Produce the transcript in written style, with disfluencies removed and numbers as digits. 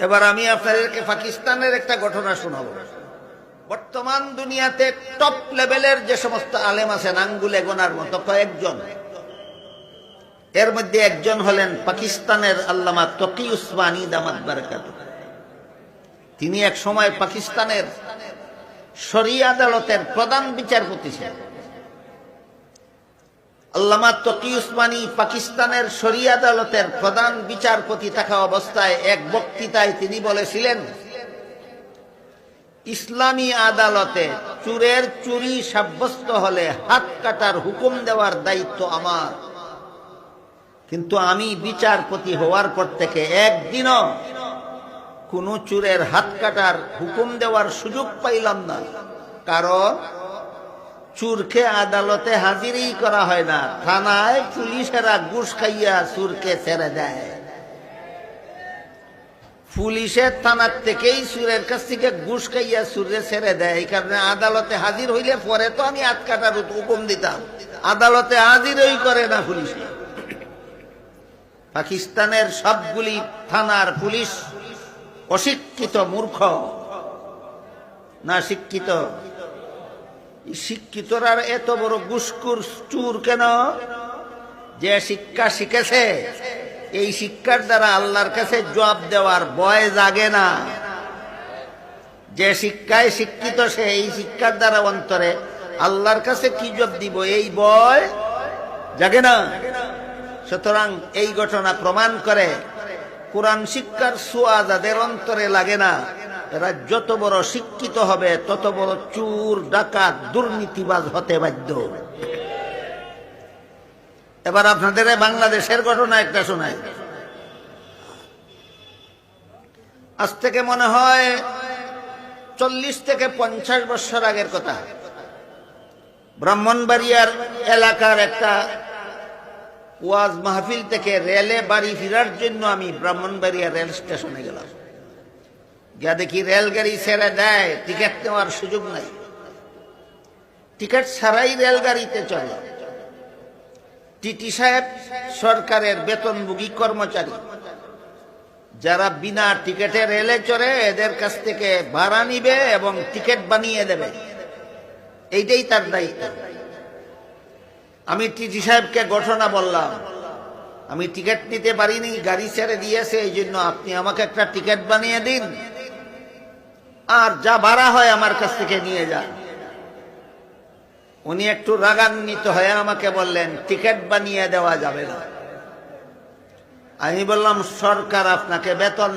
এবার আমি আপনাদেরকে পাকিস্তানের একটা ঘটনা শোনাবো। বর্তমান দুনিয়াতে টপ লেভেলের যে সমস্ত আলেম আছেন আঙ্গুলে গোনার মতো কয়েকজন, এর মধ্যে একজন হলেন পাকিস্তানের আল্লামা তকি উসমানী দামাত বারাকাতুহু। তিনি এক সময় পাকিস্তানের শরিয়া আদালতের প্রধান বিচারপতি ছিলেন। আল্লামা তকি উসমানী পাকিস্তানের শরিয়া আদালতের প্রধান বিচারপতি থাকা অবস্থায় এক বক্তৃতায় তিনি বলেছিলেন, ইসলামী আদালতে চোরের চুরি সাব্যস্ত হলে হাত কাটার হুকুম দেওয়ার দায়িত্ব আমার, কিন্তু আমি বিচারপতি হওয়ার পর থেকে একদিনও কোন চোরের হাত কাটার হুকুম দেওয়ার সুযোগ পাইলাম না। কারণ চোরকে আদালতে হাজিরই করা হয় না, থানায় পুলিশেরা ঘুষ খাইয়া চোরকে ছেড়ে দেয়। পুলিশের থানার থেকেই চোরের কাছ থেকে ঘুষ খাইয়া চোরে ছেড়ে দেয়। এই কারণে আদালতে হাজির হইলে পরে তো আমি হাত কাটার হুকুম দিতাম, আদালতে হাজিরই করে না পুলিশে। পাকিস্তানের সবগুলি থানার পুলিশ অশিক্ষিত, মূর্খ না শিক্ষিত? শিক্ষিতরা এত বড় ঘুষখোর চোর কেন? যে শিক্ষা শিখেছে, এই শিক্ষার দ্বারা আল্লাহর কাছে জবাব দেওয়ার ভয় জাগে না। যে শিক্ষায় শিক্ষিত সে এই শিক্ষার দ্বারা অন্তরে আল্লাহর কাছে কি জবাব দিব এই ভয় জাগে না। সুতরাং এই ঘটনা প্রমাণ করে কোরআন শিক্ষার ছোঁয়া যাদের অন্তরে লাগে না, এরা যত বড় শিক্ষিত হবে তত বড় চোর, ডাকাত, দুর্নীতিবাজ হতে বাধ্য। এবার আপনাদের বাংলাদেশের ঘটনা একটা শোনাই। আজ থেকে মনে হয় 40 থেকে 50 বছর আগের কথা। ব্রাহ্মণবাড়িয়ার এলাকার একটা ওয়াজ মাহফিল থেকে রেলে বাড়ি ফেরার জন্য আমি ব্রাহ্মণবাড়িয়া রেল স্টেশনে গেলাম। গিয়া দেখি রেলগাড়ি ছেড়ে দেয়, টিকিট নেওয়ার সুযোগ নাই, টিকিট ছাড়াই রেলগাড়িতে চলে। টিটি সাহেব সরকারের বেতনভোগী কর্মচারী, যারা বিনা টিকিটে রেলে চড়ে এদের কাছ থেকে ভাড়া নিবে এবং টিকিট বানিয়ে দেবে, এইটাই তার দায়িত্ব। আমি টিটি সাহেবকে ঘটনা বললাম, আমি টিকিট নিতে পারিনি, গাড়ি ছেড়ে দিয়েছে, এই জন্য আপনি আমাকে একটা টিকিট বানিয়ে দিন, আর যা ভাড়া হয় আমার কাছ থেকে নিয়ে যান। উনি একটু রাগান্বিত হয়ে আমাকে বললেন, টিকিট বানিয়ে দেওয়া যাবে না। আমি বললাম, সরকার আপনাকে বেতন